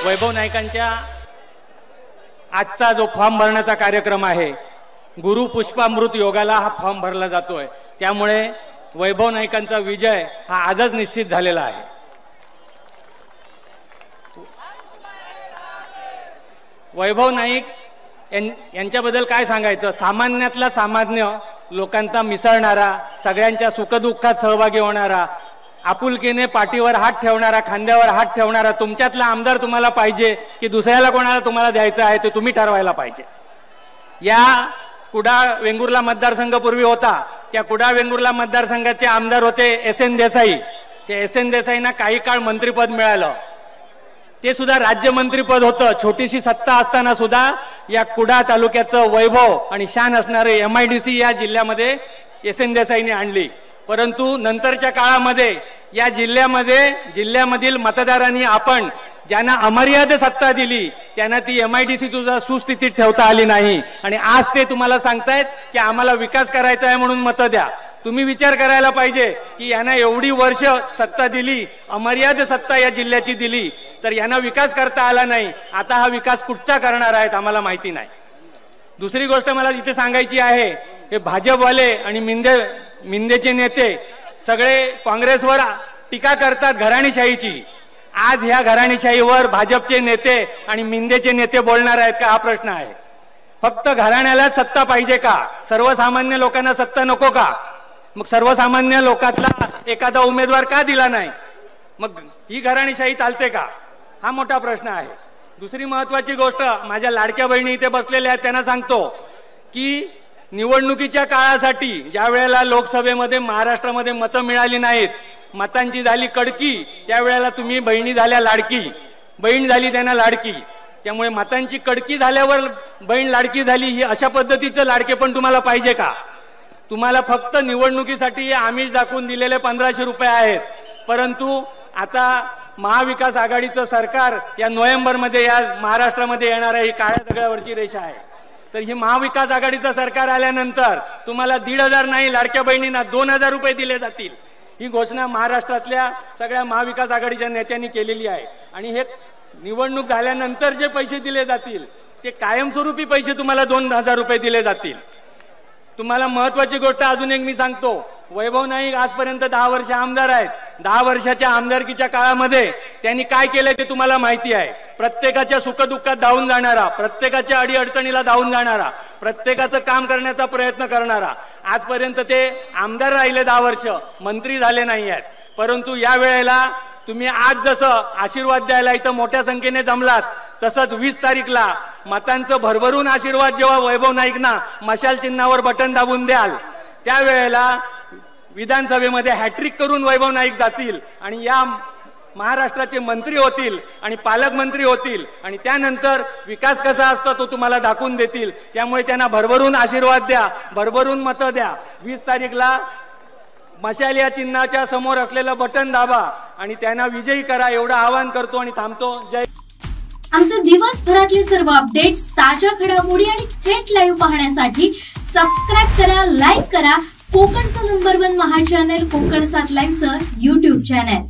वैभव नाईकांच्या आजचा जो फॉर्म भरण्याचा कार्यक्रम आहे, गुरु पुष्पामृत योगाला हा फॉर्म भरला जातोय। त्यामुळे वैभव नाईकांचा विजय हा आजच निश्चित झालेला आहे। वैभव नाईक यांच्याबद्दल काय सांगायचं, सामान्यातला सामान्य लोकांचा मिसळणारा, सगळ्यांच्या सुखदुःखात सहभागी होणारा, आपुलकीने पाठीवर हात ठेवणारा, खांद्यावर हात ठेवणारा तुमच्यातला आमदार तुम्हाला पाहिजे की दुसऱ्याला कोणाला तुम्हाला द्यायचं आहे ते तुम्ही ठरवायला पाहिजे। या कुडाळ वेंगुर्ला मतदारसंघ पूर्वी होता, त्या कुडाळ वेंगुर्ला मतदारसंघाचे आमदार होते SN देसाई। ते SN देसाईंना काही काळ मंत्रिपद मिळालं, ते सुद्धा राज्यमंत्रीपद होतं। छोटीशी सत्ता असताना सुद्धा या कुडाळ तालुक्याचं वैभव आणि शान असणारे MIDC या जिल्ह्यामध्ये SN देसाईंनी आणली। परंतु नंतरच्या काळामध्ये या जिल्ह्यामधील मतदारांनी आपण ज्यांना अमर्याद सत्ता दिली त्यांना ती MIDC तुझा सुस्थितीत ठेवता आली नाही, आणि आज ते तुम्हाला सांगतायत की आम्हाला विकास करायचा आहे म्हणून मतं द्या। तुम्ही विचार करायला पाहिजे की यांना एवढी वर्ष सत्ता दिली, अमर्याद सत्ता या जिल्ह्याची दिली, तर यांना विकास करता आला नाही। आता हा विकास कुठचा करणार आहेत आम्हाला माहिती नाही। दुसरी गोष्ट मला इथे सांगायची आहे, हे भाजपवाले आणि मिंदेचे नेते सगळे काँग्रेसवर टीका करतात घराणीशाहीची। आज ह्या घराणीशाहीवर भाजपचे नेते आणि मिंदेचे नेते बोलणार आहेत का, हा प्रश्न आहे। फक्त घराण्याला सत्ता पाहिजे का, सर्वसामान्य लोकांना सत्ता नको का? मग सर्वसामान्य लोकांना एखादा उमेदवार का दिला नाही? मग ही घराणीशाही चालते का, हा मोठा प्रश्न आहे। दुसरी महत्वाची गोष्ट, माझ्या लाडक्या बहिणी इथे बसलेल्या आहेत त्यांना सांगतो की निवडणुकीच्या काळासाठी ज्या वेळेला लोकसभेमध्ये महाराष्ट्रामध्ये मतं मिळाली नाहीत, मतांची झाली कडकी, त्यावेळेला तुम्ही बहिणी झाल्या लाडकी, बहीण झाली त्यांना लाडकी। त्यामुळे मतांची कडकी झाल्यावर बहीण लाडकी झाली, ही अशा पद्धतीचं लाडके पण तुम्हाला पाहिजे का? तुम्हाला फक्त निवडणुकीसाठी आमिष दाखवून दिलेले 1500 रुपये आहेत, परंतु आता महाविकास आघाडीचं सरकार या नोव्हेंबरमध्ये या महाराष्ट्रामध्ये येणार आहे, ही काळ्या दगडावरची रेषा आहे। तर ही महाविकास आघाडीचं सरकार आल्यानंतर तुम्हाला 1500 नाही, लाडक्या बहिणींना 2000 रुपये दिले जातील। ही घोषणा महाराष्ट्रातल्या सगळ्या महाविकास आघाडीच्या नेत्यांनी केलेली आहे। आणि हे निवडणूक झाल्यानंतर जे पैसे दिले जातील ते कायमस्वरूपी पैसे तुम्हाला 2000 रुपये दिले जातील। तुम्हाला महत्वाची गोष्ट अजून एक मी सांगतो, वैभव नाईक आजपर्यंत 10 वर्ष आमदार आहेत। 10 वर्षाच्या आमदारकीच्या काळामध्ये त्यांनी काय केलंय ते तुम्हाला माहिती आहे। प्रत्येकाच्या सुखदुःखात धावून जाणारा, प्रत्येकाच्या अडीअडचणीला धावून जाणारा, प्रत्येकाचं काम करण्याचा प्रयत्न करणारा। आजपर्यंत ते आमदार राहिले 10 वर्ष, मंत्री झाले नाही आहेत। परंतु या वेळेला तुम्ही आज जसं आशीर्वाद द्यायला इथं मोठ्या संख्येने जमलात, तसंच 20 तारीखला मतांचं भरभरून आशीर्वाद जेव्हा वैभव नाईकना मशाल चिन्हावर बटन दाबून द्याल, त्यावेळेला विधानसभेमध्ये हॅट्रिक करून वैभव नाईक जातील आणि या महाराष्ट्राचे मंत्री होतील आणि पालकमंत्री होतील, आणि त्यानंतर विकास कसा असतो तो तुम्हाला दाखवून देतील। त्यामुळे त्यांना भरभरून आशीर्वाद द्या, भरभरून मतं द्या। 20 तारीखला मशाल या चिन्हाच्या समोर असलेलं बटन दाबा आणि त्यांना विजयी करा, एवढं आवाहन करतो आणि थांबतो। जय। आमचे दिवसभरातले सर्व अपडेट्स, ताज्या घडामोडी आणि थेट लाईव्ह पाहण्यासाठी सबस्क्राइब करा, लाईक करा कोकणचं नंबर 1 महा चॅनल कोकण 7 लाईव्हचं YouTube चॅनल।